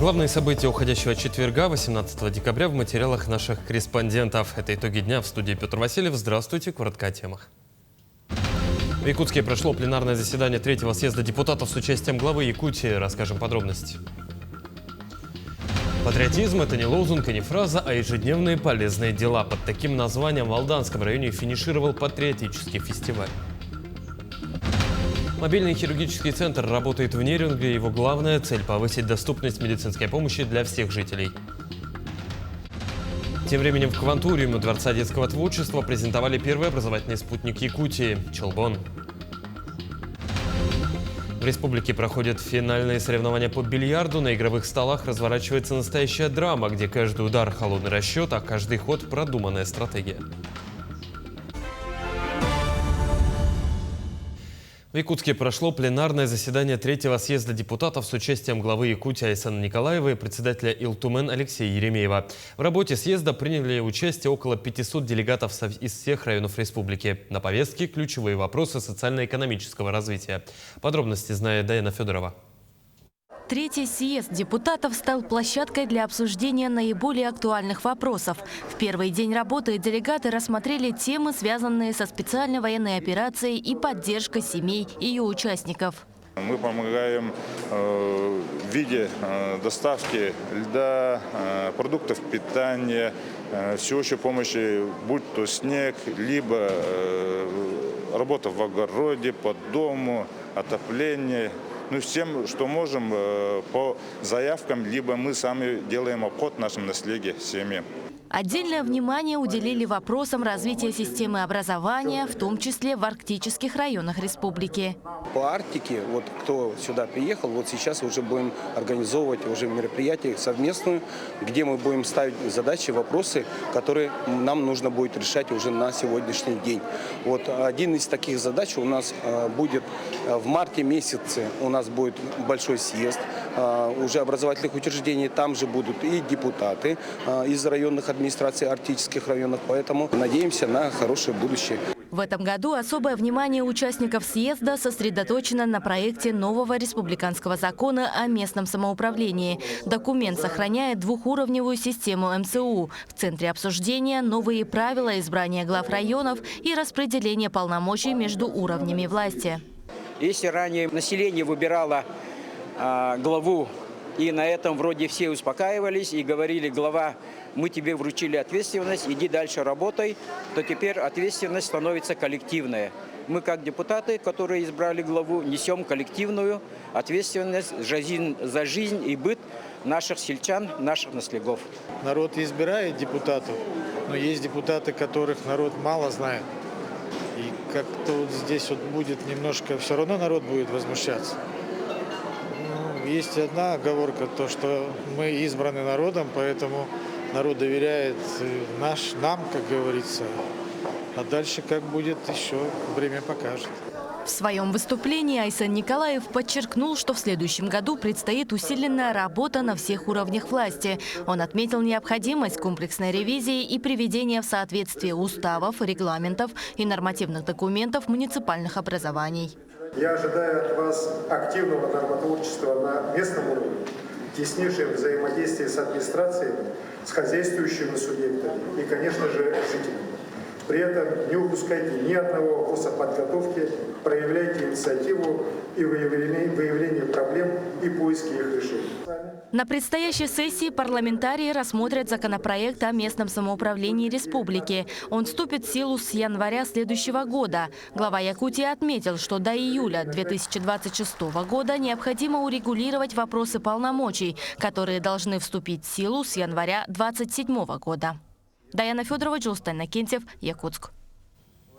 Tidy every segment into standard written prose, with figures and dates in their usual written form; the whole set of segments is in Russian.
Главные события уходящего четверга, 18 декабря, в материалах наших корреспондентов. Это итоги дня. В студии Петр Васильев. Здравствуйте. Коротко о темах. В Якутске прошло пленарное заседание 3-го съезда депутатов с участием главы Якутии. Расскажем подробности. Патриотизм – это не лозунг и не фраза, а ежедневные полезные дела. Под таким названием в Алданском районе финишировал патриотический фестиваль. Мобильный хирургический центр работает в Нерюнгри. Его главная цель – повысить доступность медицинской помощи для всех жителей. Тем временем в Квантуриуме Дворца детского творчества презентовали первый образовательный спутник Якутии – Челбон. В республике проходят финальные соревнования по бильярду. На игровых столах разворачивается настоящая драма, где каждый удар – холодный расчет, а каждый ход – продуманная стратегия. В Якутске прошло пленарное заседание 3-го съезда депутатов с участием главы Якутии Айсана Николаева и председателя Илтумен Алексея Еремеева. В работе съезда приняли участие около 500 делегатов из всех районов республики. На повестке ключевые вопросы социально-экономического развития. Подробности знает Даяна Федорова. Третий съезд депутатов стал площадкой для обсуждения наиболее актуальных вопросов. В первый день работы делегаты рассмотрели темы, связанные со специальной военной операцией и поддержкой семей ее участников. Мы помогаем в виде доставки льда, продуктов питания, всеобщей помощи, будь то снег, либо работа в огороде, по дому, отопление. Всем, что можем, по заявкам, либо мы сами делаем обход нашим наследием, семье. Отдельное внимание уделили вопросам развития системы образования, в том числе в арктических районах республики. По Арктике, кто сюда приехал, сейчас уже будем организовывать уже мероприятие совместное, где мы будем ставить задачи, вопросы, которые нам нужно будет решать уже на сегодняшний день. Один из таких задач у нас будет в марте месяце, у нас будет большой съезд уже образовательных учреждений, там же будут и депутаты из районных администраций арктических районов, поэтому надеемся на хорошее будущее. В этом году особое внимание участников съезда сосредоточено на проекте нового республиканского закона о местном самоуправлении. Документ сохраняет двухуровневую систему МСУ. В центре обсуждения новые правила избрания глав районов и распределения полномочий между уровнями власти. Если ранее население выбирало главу, и на этом вроде все успокаивались и говорили: глава, мы тебе вручили ответственность, иди дальше работай, то теперь ответственность становится коллективная. Мы, как депутаты, которые избрали главу, несем коллективную ответственность за жизнь и быт наших сельчан, наших наследников. Народ избирает депутатов, но есть депутаты, которых народ мало знает. И как-то здесь будет немножко, все равно народ будет возмущаться. Есть одна оговорка, то, что мы избраны народом, поэтому народ доверяет нам, как говорится. А дальше как будет, еще время покажет. В своем выступлении Айсан Николаев подчеркнул, что в следующем году предстоит усиленная работа на всех уровнях власти. Он отметил необходимость комплексной ревизии и приведения в соответствие уставов, регламентов и нормативных документов муниципальных образований. Я ожидаю от вас активного нормотворчества на местном уровне, теснейшее взаимодействие с администрацией, с хозяйствующими субъектами и, конечно же, жителями. При этом не упускайте ни одного вопроса подготовки, проявляйте инициативу и выявление проблем и поиски их решений. На предстоящей сессии парламентарии рассмотрят законопроект о местном самоуправлении республики. Он вступит в силу с января следующего года. Глава Якутии отметил, что до июля 2026 года необходимо урегулировать вопросы полномочий, которые должны вступить в силу с января 2027 года. Даяна Федорова, Джилстайн Накентьев, Якутск.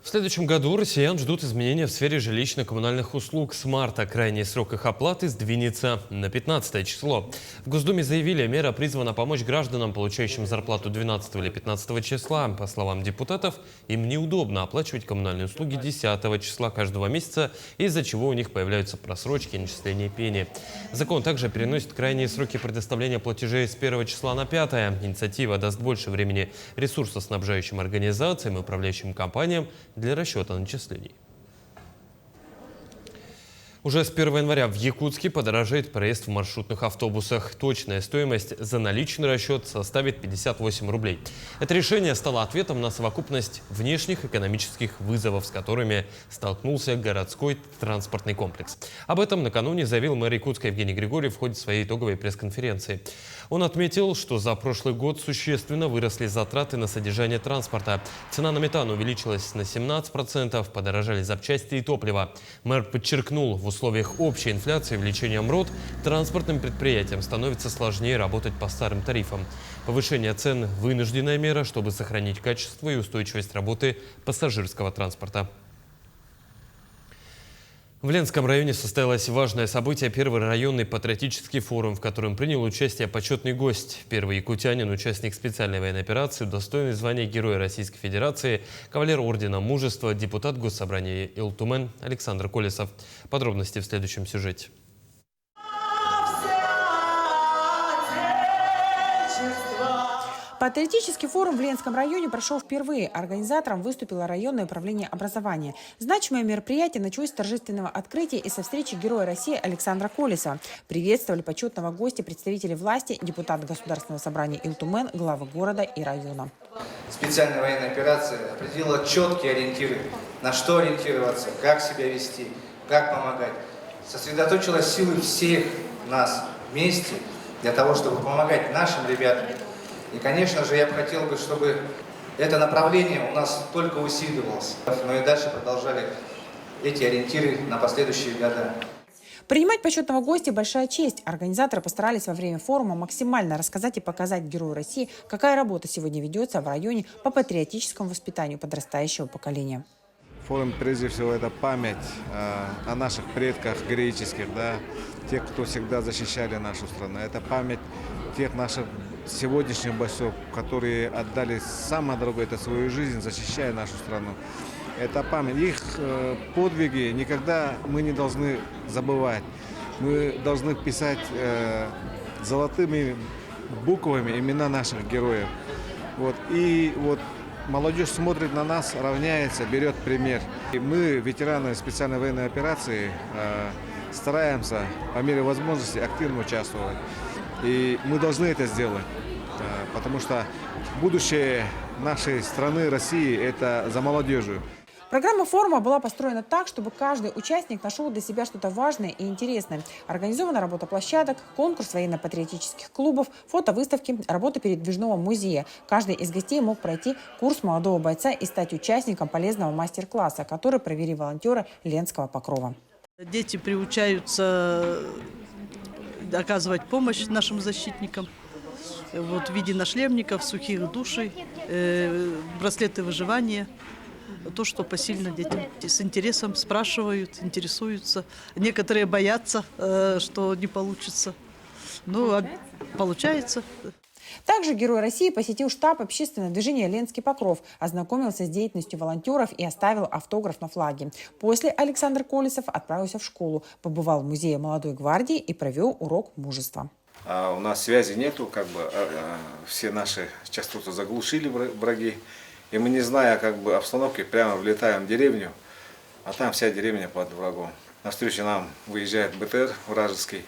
В следующем году россиян ждут изменения в сфере жилищно-коммунальных услуг. С марта крайний срок их оплаты сдвинется на 15 число. В Госдуме заявили, мера призвана помочь гражданам, получающим зарплату 12 или 15 числа. По словам депутатов, им неудобно оплачивать коммунальные услуги 10 числа каждого месяца, из-за чего у них появляются просрочки и начисления пени. Закон также переносит крайние сроки предоставления платежей с 1 числа на 5. Инициатива даст больше времени ресурсоснабжающим организациям и управляющим компаниям для расчета начислений. Уже с 1 января в Якутске подорожает проезд в маршрутных автобусах. Точная стоимость за наличный расчет составит 58 рублей. Это решение стало ответом на совокупность внешних экономических вызовов, с которыми столкнулся городской транспортный комплекс. Об этом накануне заявил мэр Якутска Евгений Григорьев в ходе своей итоговой пресс-конференции. Он отметил, что за прошлый год существенно выросли затраты на содержание транспорта. Цена на метан увеличилась на 17%, подорожали запчасти и топливо. Мэр подчеркнул, в условиях общей инфляции и увеличения МРОТ транспортным предприятиям становится сложнее работать по старым тарифам. Повышение цен – вынужденная мера, чтобы сохранить качество и устойчивость работы пассажирского транспорта. В Ленском районе состоялось важное событие – первый районный патриотический форум, в котором принял участие почетный гость. Первый якутянин, участник специальной военной операции, удостоенный звания Героя Российской Федерации, кавалер Ордена Мужества, депутат Госсобрания Илтумен Александр Колесов. Подробности в следующем сюжете. Патриотический форум в Ленском районе прошел впервые. Организатором выступило районное управление образования. Значимое мероприятие началось с торжественного открытия и со встречи Героя России Александра Колесова. Приветствовали почетного гостя представители власти, депутат Государственного собрания Илтумен, главы города и района. Специальная военная операция определила четкие ориентиры, на что ориентироваться, как себя вести, как помогать. Сосредоточила силы всех нас вместе для того, чтобы помогать нашим ребятам. И, конечно же, я бы хотел, чтобы это направление у нас только усиливалось, но и дальше продолжали эти ориентиры на последующие года. Принимать почетного гостя – большая честь. Организаторы постарались во время форума максимально рассказать и показать Герою России, какая работа сегодня ведется в районе по патриотическому воспитанию подрастающего поколения. Форум, прежде всего, это память о наших предках героических, тех, кто всегда защищали нашу страну. Это память тех наших сегодняшних бойцов, которые отдали самое дорогое, это свою жизнь, защищая нашу страну. Это память. Их подвиги никогда мы не должны забывать. Мы должны писать золотыми буквами имена наших героев. И молодежь смотрит на нас, равняется, берет пример. И мы, ветераны специальной военной операции, стараемся по мере возможности активно участвовать. И мы должны это сделать, потому что будущее нашей страны, России, это за молодежью. Программа форума была построена так, чтобы каждый участник нашел для себя что-то важное и интересное. Организована работа площадок, конкурс военно-патриотических клубов, фотовыставки, работа передвижного музея. Каждый из гостей мог пройти курс молодого бойца и стать участником полезного мастер-класса, который провели волонтеры Ленского покрова. Дети приучаются оказывать помощь нашим защитникам в виде нашлемников, сухих душей, браслеты выживания. То, что посильно детям с интересом спрашивают, интересуются. Некоторые боятся, что не получится. Но получается. Также Герой России посетил штаб общественного движения «Ленский покров», ознакомился с деятельностью волонтеров и оставил автограф на флаге. После Александр Колесов отправился в школу, побывал в музее молодой гвардии и провел урок мужества. У нас связи нету, все наши частоты заглушили враги. И мы, не зная обстановки, прямо влетаем в деревню, а там вся деревня под врагом. Навстречу нам выезжает БТР вражеский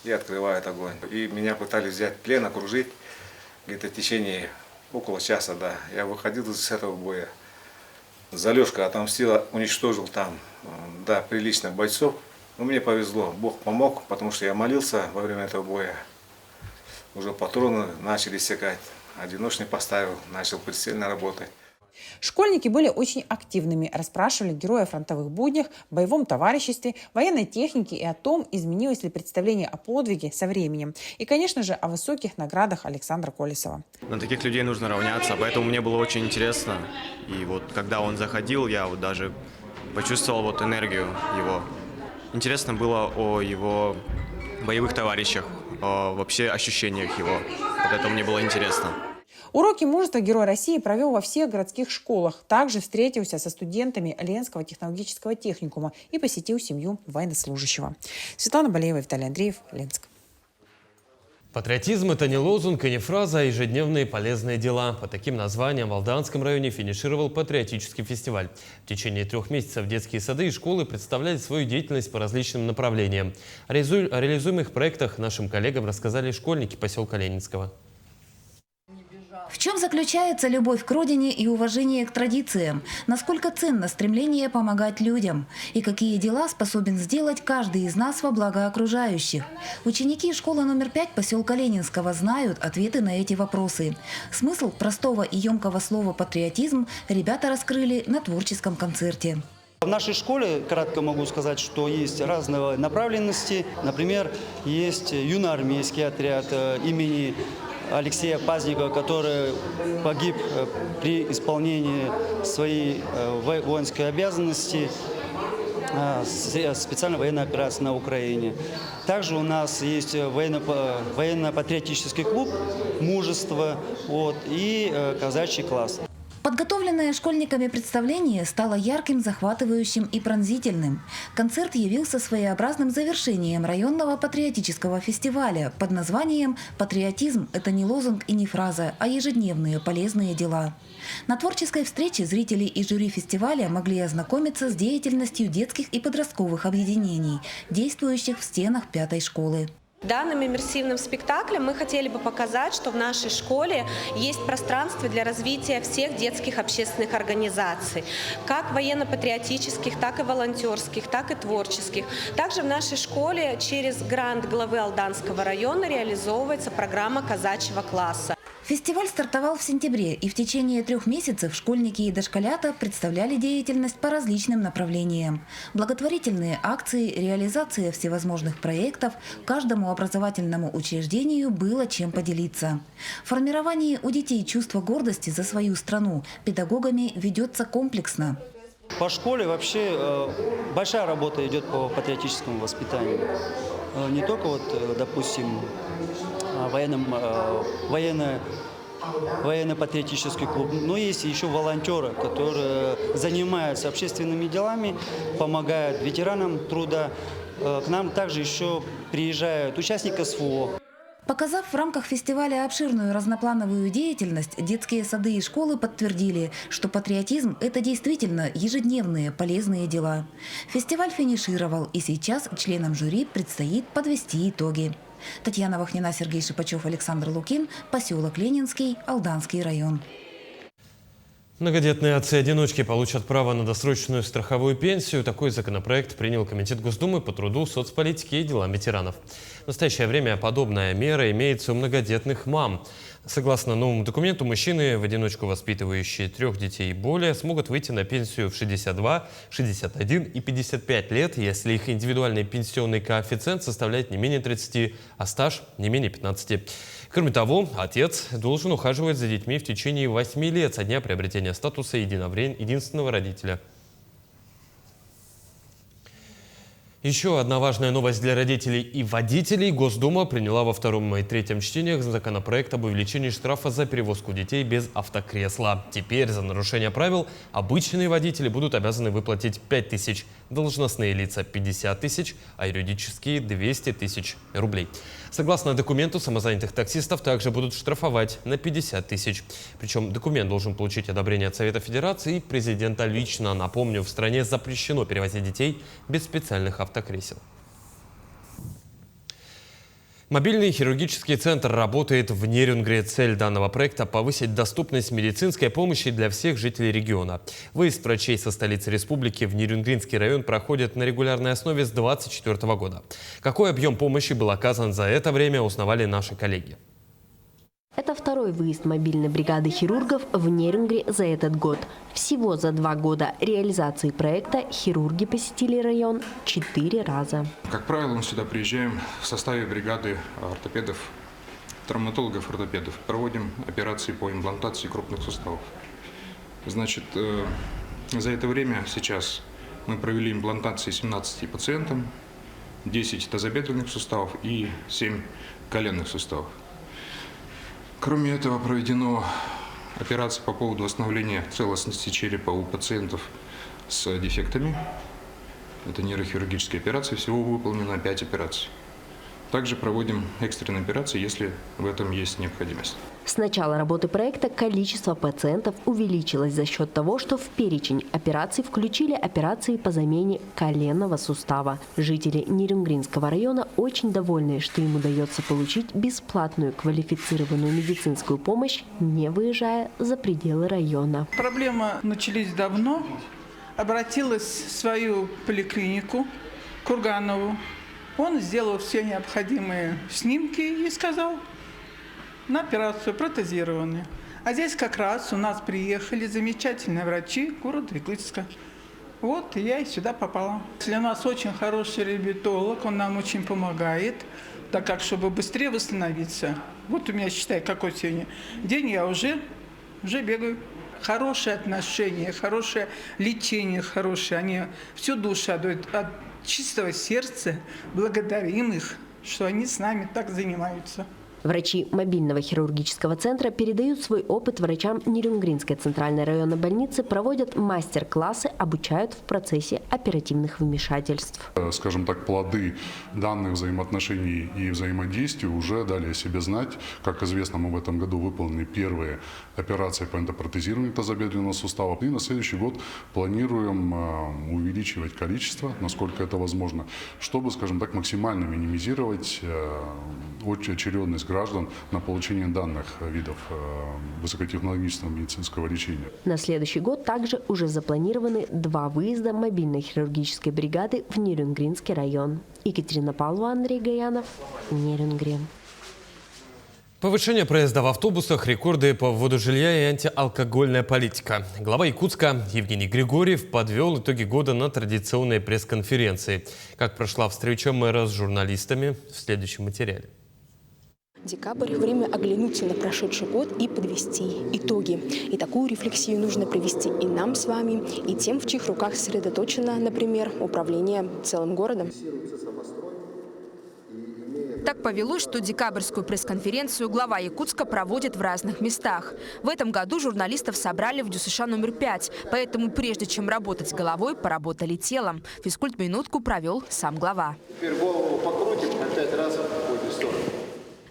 и открывает огонь. И меня пытались взять в плен, окружить. Где-то в течение около часа, я выходил из этого боя. Залежка отомстила, уничтожил там, прилично бойцов. Но мне повезло, Бог помог, потому что я молился во время этого боя. Уже патроны начали иссякать. Одиночный поставил, начал прицельно работать. Школьники были очень активными, расспрашивали героя о фронтовых буднях, боевом товариществе, военной технике и о том, изменилось ли представление о подвиге со временем. И, конечно же, о высоких наградах Александра Колесова. На таких людей нужно равняться, поэтому мне было очень интересно. И когда он заходил, я даже почувствовал энергию его. Интересно было о его боевых товарищах, о вообще ощущениях его. Это мне было интересно. Уроки мужества Герой России провел во всех городских школах. Также встретился со студентами Ленского технологического техникума и посетил семью военнослужащего. Светлана Болеева, Виталий Андреев, Ленск. Патриотизм – это не лозунг и не фраза, а ежедневные полезные дела. Под таким названием в Алданском районе финишировал патриотический фестиваль. В течение 3 месяцев детские сады и школы представляли свою деятельность по различным направлениям. О реализуемых проектах нашим коллегам рассказали школьники поселка Ленинского. В чем заключается любовь к родине и уважение к традициям? Насколько ценно стремление помогать людям? И какие дела способен сделать каждый из нас во благо окружающих? Ученики школы номер 5 поселка Ленинского знают ответы на эти вопросы. Смысл простого и емкого слова «патриотизм» ребята раскрыли на творческом концерте. В нашей школе, кратко могу сказать, что есть разные направленности. Например, есть юноармейский отряд имени Алексея Пазникова, который погиб при исполнении своей воинской обязанности специальной военной операции на Украине. Также у нас есть военно-патриотический клуб «Мужество» и казачий класс. Подготовленное школьниками представление стало ярким, захватывающим и пронзительным. Концерт явился своеобразным завершением районного патриотического фестиваля под названием «Патриотизм – это не лозунг и не фраза, а ежедневные полезные дела». На творческой встрече зрители и жюри фестиваля могли ознакомиться с деятельностью детских и подростковых объединений, действующих в стенах 5-й школы. Данным иммерсивным спектаклем мы хотели бы показать, что в нашей школе есть пространство для развития всех детских общественных организаций, как военно-патриотических, так и волонтерских, так и творческих. Также в нашей школе через грант главы Алданского района реализовывается программа казачьего класса. Фестиваль стартовал в сентябре, и в течение 3 месяцев школьники и дошколята представляли деятельность по различным направлениям. Благотворительные акции, реализация всевозможных проектов, каждому образовательному учреждению было чем поделиться. Формирование у детей чувства гордости за свою страну педагогами ведется комплексно. По школе вообще большая работа идет по патриотическому воспитанию. Не только, допустим, военно-патриотический клуб, но есть еще волонтеры, которые занимаются общественными делами, помогают ветеранам труда. К нам также еще приезжают участники СВО. Показав в рамках фестиваля обширную разноплановую деятельность, детские сады и школы подтвердили, что патриотизм – это действительно ежедневные полезные дела. Фестиваль финишировал, и сейчас членам жюри предстоит подвести итоги. Татьяна Вахнина, Сергей Шипачев, Александр Лукин, поселок Ленинский, Алданский район. Многодетные отцы-одиночки получат право на досрочную страховую пенсию. Такой законопроект принял Комитет Госдумы по труду, соцполитике и делам ветеранов. В настоящее время подобная мера имеется у многодетных мам. Согласно новому документу, мужчины, в одиночку воспитывающие 3 детей и более, смогут выйти на пенсию в 62, 61 и 55 лет, если их индивидуальный пенсионный коэффициент составляет не менее 30, а стаж не менее 15. Кроме того, отец должен ухаживать за детьми в течение 8 лет со дня приобретения статуса единственного родителя. Еще одна важная новость для родителей и водителей. Госдума приняла во 2-м и 3-м чтениях законопроект об увеличении штрафа за перевозку детей без автокресла. Теперь за нарушение правил обычные водители будут обязаны выплатить 5 тысяч, должностные лица 50 тысяч, а юридические 200 тысяч рублей. Согласно документу, самозанятых таксистов также будут штрафовать на 50 тысяч. Причем документ должен получить одобрение от Совета Федерации и президента лично. Напомню, в стране запрещено перевозить детей без специальных автокресел. Мобильный хирургический центр работает в Нерюнгре. Цель данного проекта – повысить доступность медицинской помощи для всех жителей региона. Выезд врачей со столицы республики в Нерюнгринский район проходит на регулярной основе с 2024 года. Какой объем помощи был оказан за это время, узнавали наши коллеги. Это 2-й выезд мобильной бригады хирургов в Нерюнгре за этот год. Всего за 2 года реализации проекта хирурги посетили район 4 раза. Как правило, мы сюда приезжаем в составе бригады ортопедов, травматологов-ортопедов. Проводим операции по имплантации крупных суставов. Значит, за это время сейчас мы провели имплантации 17 пациентам, 10 тазобедренных суставов и 7 коленных суставов. Кроме этого, проведено операции по поводу восстановления целостности черепа у пациентов с дефектами. Это нейрохирургические операции. Всего выполнено 5 операций. Также проводим экстренные операции, если в этом есть необходимость. С начала работы проекта количество пациентов увеличилось за счет того, что в перечень операций включили операции по замене коленного сустава. Жители Нерюнгринского района очень довольны, что им удается получить бесплатную квалифицированную медицинскую помощь, не выезжая за пределы района. Проблемы начались давно. Обратилась в свою поликлинику Курганову. Он сделал все необходимые снимки и сказал на операцию протезированную. А здесь как раз у нас приехали замечательные врачи города Якутска. Вот и я и сюда попала. У нас очень хороший реабилитолог, он нам очень помогает, так как чтобы быстрее восстановиться. Вот у меня, считай, какой сегодня день, я уже бегаю. Хорошие отношения, хорошее лечение, хорошее. Они всю душу отдают от чистого сердца. Благодарим их, что они с нами так занимаются. Врачи мобильного хирургического центра передают свой опыт врачам Нерюнгринской центральной районной больницы, проводят мастер-классы, обучают в процессе оперативных вмешательств. Скажем так, плоды данных взаимоотношений и взаимодействия уже дали о себе знать. Как известно, мы в этом году выполнили первые операции по эндопротезированию тазобедренного сустава. И на следующий год планируем увеличивать количество, насколько это возможно, чтобы, скажем так, максимально минимизировать очередность граждан на получение данных видов высокотехнологичного медицинского лечения. На следующий год также уже запланированы 2 выезда мобильной хирургической бригады в Нерюнгринский район. Екатерина Павлова, Андрей Гаянов, Нерюнгрин. Повышение проезда в автобусах, рекорды по вводу жилья и антиалкогольная политика. Глава Якутска Евгений Григорьев подвел итоги года на традиционной пресс-конференции. Как прошла встреча мэра с журналистами, в следующем материале. Декабрь – время оглянуться на прошедший год и подвести итоги. И такую рефлексию нужно провести и нам с вами, и тем, в чьих руках сосредоточено, например, управление целым городом. Так повелось, что декабрьскую пресс-конференцию глава Якутска проводит в разных местах. В этом году журналистов собрали в ДЮСШ номер 5, поэтому прежде чем работать головой, поработали телом. Физкульт-минутку провел сам глава. Теперь голову покрутим на 5 раз в обе стороны.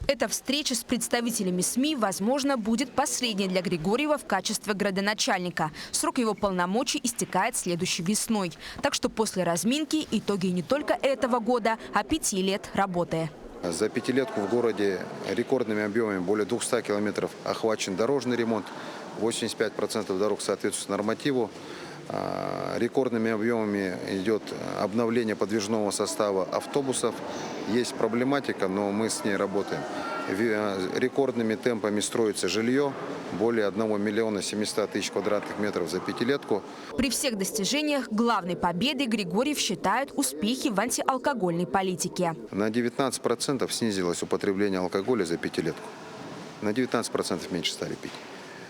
Эта встреча с представителями СМИ, возможно, будет последней для Григорьева в качестве градоначальника. Срок его полномочий истекает следующей весной. Так что после разминки итоги не только этого года, а 5 лет работы. За пятилетку в городе рекордными объемами более 200 километров охвачен дорожный ремонт. 85% дорог соответствуют нормативу. Рекордными объемами идет обновление подвижного состава автобусов. Есть проблематика, но мы с ней работаем. Рекордными темпами строится жилье. Более 1 миллиона 700 тысяч квадратных метров за пятилетку. При всех достижениях главной победой Григорьев считает успехи в антиалкогольной политике. На 19% снизилось употребление алкоголя за пятилетку. На 19% меньше стали пить.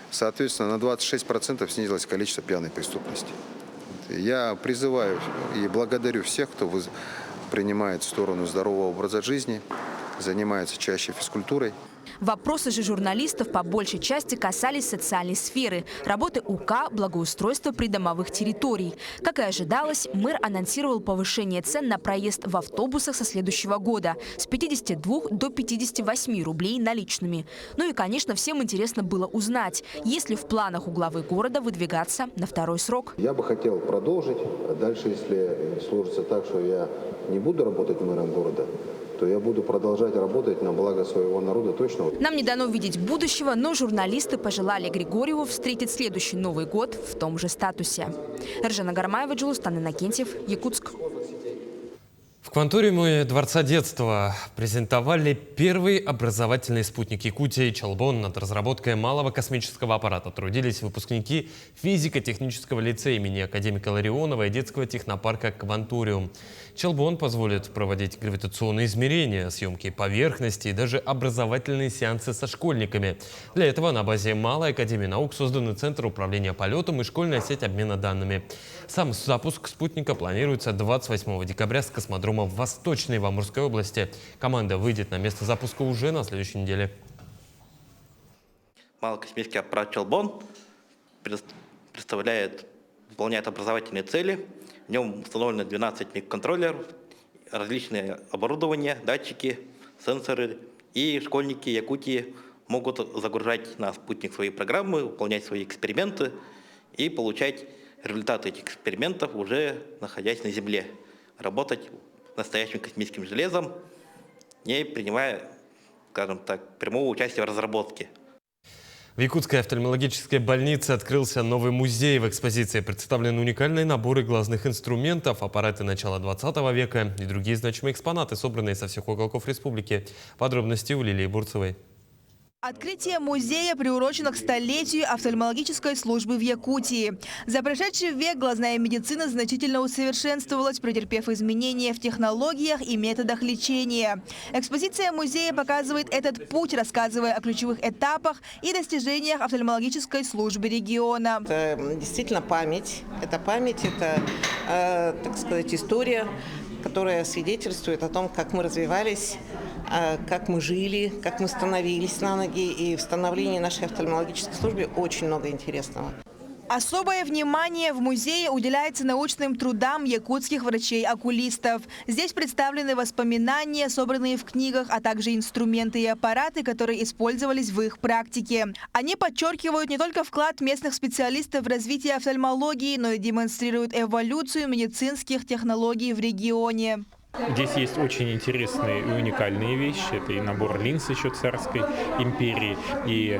Соответственно, на 26% снизилось количество пьяной преступности. Я призываю и благодарю всех, кто принимает сторону здорового образа жизни, занимается чаще физкультурой. Вопросы же журналистов по большей части касались социальной сферы, работы УК, благоустройства придомовых территорий. Как и ожидалось, мэр анонсировал повышение цен на проезд в автобусах со следующего года с 52 до 58 рублей наличными. Ну и, конечно, всем интересно было узнать, есть ли в планах у главы города выдвигаться на 2-й срок. Я бы хотел продолжить. Дальше, если сложится так, что я не буду работать мэром города, то я буду продолжать работать на благо своего народа точно. Нам не дано видеть будущего, но журналисты пожелали Григорьеву встретить следующий Новый год в том же статусе. Эржена Гармаева, Джулустан Иннокентьев, Якутск. В кванториуме Дворца детства презентовали первый образовательный спутник Якутии «Чалбон». Над разработкой малого космического аппарата трудились выпускники физико-технического лицея имени академика Ларионова и детского технопарка «Кванториум». «Чалбон» позволит проводить гравитационные измерения, съемки поверхности и даже образовательные сеансы со школьниками. Для этого на базе Малой академии наук созданы Центр управления полетом и школьная сеть обмена данными. Сам запуск спутника планируется 28 декабря с космодрома в Восточной в Амурской области. Команда выйдет на место запуска уже на следующей неделе. Малокосмический аппарат «Чалбон» выполняет образовательные цели. В нем установлено 12 микроконтроллеров, различные оборудования, датчики, сенсоры. И школьники Якутии могут загружать на спутник свои программы, выполнять свои эксперименты и получать результаты этих экспериментов, уже находясь на Земле. Работать настоящим космическим железом, не принимая, скажем так, прямого участия в разработке. В Якутской офтальмологической больнице открылся новый музей. В экспозиции представлены уникальные наборы глазных инструментов, аппараты начала 20 века и другие значимые экспонаты, собранные со всех уголков республики. Подробности у Лилии Бурцевой. Открытие музея приурочено к столетию офтальмологической службы в Якутии. За прошедший век глазная медицина значительно усовершенствовалась, претерпев изменения в технологиях и методах лечения. Экспозиция музея показывает этот путь, рассказывая о ключевых этапах и достижениях офтальмологической службы региона. Это действительно память. Это память, это, так сказать, история, которая свидетельствует о том, как мы развивались, как мы жили, как мы становились на ноги. И в становлении нашей офтальмологической службы очень много интересного. Особое внимание в музее уделяется научным трудам якутских врачей-окулистов. Здесь представлены воспоминания, собранные в книгах, а также инструменты и аппараты, которые использовались в их практике. Они подчеркивают не только вклад местных специалистов в развитие офтальмологии, но и демонстрируют эволюцию медицинских технологий в регионе. Здесь есть очень интересные и уникальные вещи. Это и набор линз еще царской империи, и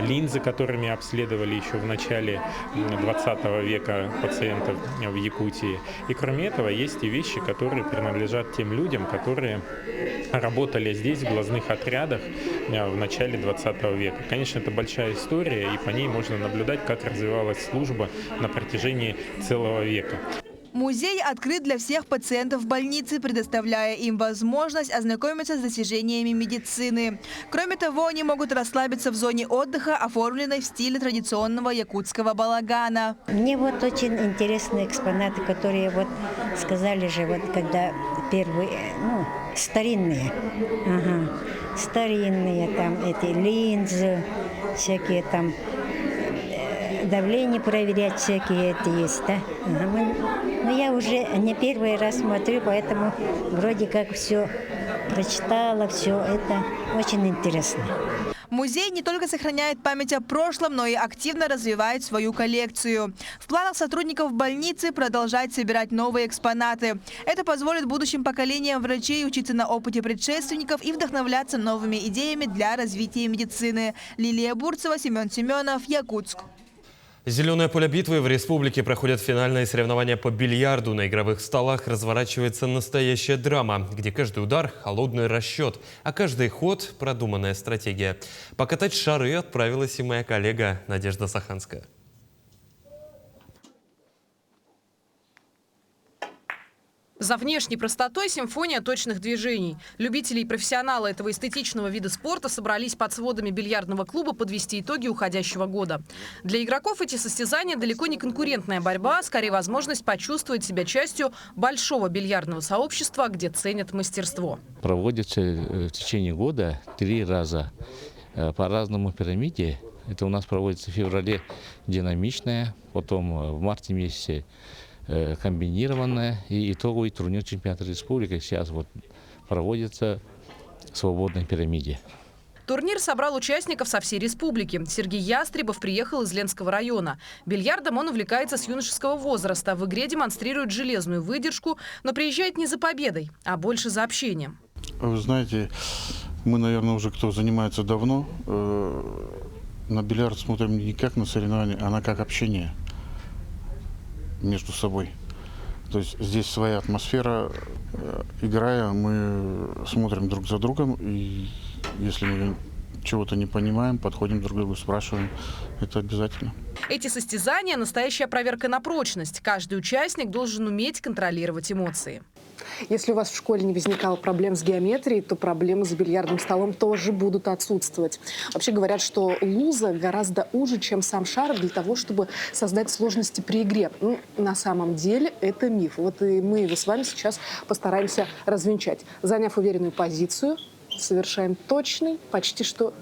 линзы, которыми обследовали еще в начале 20 века пациентов в Якутии. И кроме этого есть и вещи, которые принадлежат тем людям, которые работали здесь в глазных отрядах в начале 20 века. Конечно, это большая история, и по ней можно наблюдать, как развивалась служба на протяжении целого века. Музей открыт для всех пациентов больницы, предоставляя им возможность ознакомиться с достижениями медицины. Кроме того, они могут расслабиться в зоне отдыха, оформленной в стиле традиционного якутского балагана. Мне вот очень интересны экспонаты, которые вот сказали же, вот когда первые, старинные. Ага. Старинные там эти линзы, всякие там давление проверять всякие это есть, да? Но я уже не первый раз смотрю, поэтому вроде как все прочитала, все это очень интересно. Музей не только сохраняет память о прошлом, но и активно развивает свою коллекцию. В планах сотрудников больницы продолжать собирать новые экспонаты. Это позволит будущим поколениям врачей учиться на опыте предшественников и вдохновляться новыми идеями для развития медицины. Лилия Бурцева, Семен Семенов, Якутск. Зеленое поле битвы в республике проходят финальные соревнования по бильярду. На игровых столах разворачивается настоящая драма, где каждый удар – холодный расчет, а каждый ход – продуманная стратегия. Покатать шары отправилась и моя коллега Надежда Саханская. За внешней простотой симфония точных движений. Любители и профессионалы этого эстетичного вида спорта собрались под сводами бильярдного клуба подвести итоги уходящего года. Для игроков эти состязания далеко не конкурентная борьба, а скорее возможность почувствовать себя частью большого бильярдного сообщества, где ценят мастерство. Проводится в течение года 3 раза по разному пирамиде. Это у нас проводится в феврале динамичная, потом в марте месяце комбинированная, и итоговый турнир чемпионата республики сейчас вот проводится в свободной пирамиде. Турнир собрал участников со всей республики. Сергей Ястребов приехал из Ленского района. Бильярдом он увлекается с юношеского возраста. В игре демонстрирует железную выдержку, но приезжает не за победой, а больше за общением. Вы знаете, мы, наверное, уже кто занимается давно, на бильярд смотрим не как на соревнования, а как общение между собой. То есть здесь своя атмосфера. Играя, мы смотрим друг за другом, и если мы чего-то не понимаем, подходим друг к другу, спрашиваем. Это обязательно. Эти состязания – настоящая проверка на прочность. Каждый участник должен уметь контролировать эмоции. Если у вас в школе не возникало проблем с геометрией, то проблемы с бильярдным столом тоже будут отсутствовать. Вообще говорят, что луза гораздо уже, чем сам шар, для того, чтобы создать сложности при игре. На самом деле это миф. Вот и мы его с вами сейчас постараемся развенчать. Заняв уверенную позицию, совершаем точный, почти что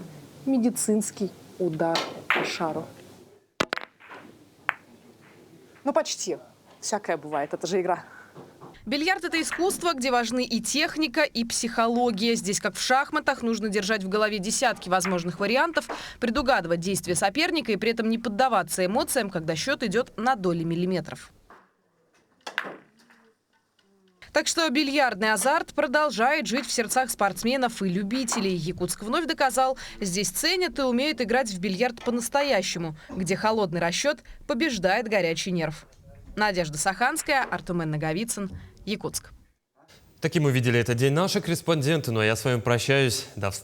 медицинский удар по шару. Ну, почти. Всякое бывает. Это же игра. Бильярд – это искусство, где важны и техника, и психология. Здесь, как в шахматах, нужно держать в голове десятки возможных вариантов, предугадывать действия соперника и при этом не поддаваться эмоциям, когда счет идет на доли миллиметров. Так что бильярдный азарт продолжает жить в сердцах спортсменов и любителей. Якутск вновь доказал, здесь ценят и умеют играть в бильярд по-настоящему, где холодный расчет побеждает горячий нерв. Надежда Саханская, Артумен Наговицын, Якутск. Таким мы видели этот день наши корреспонденты. Ну а я с вами прощаюсь. До встречи.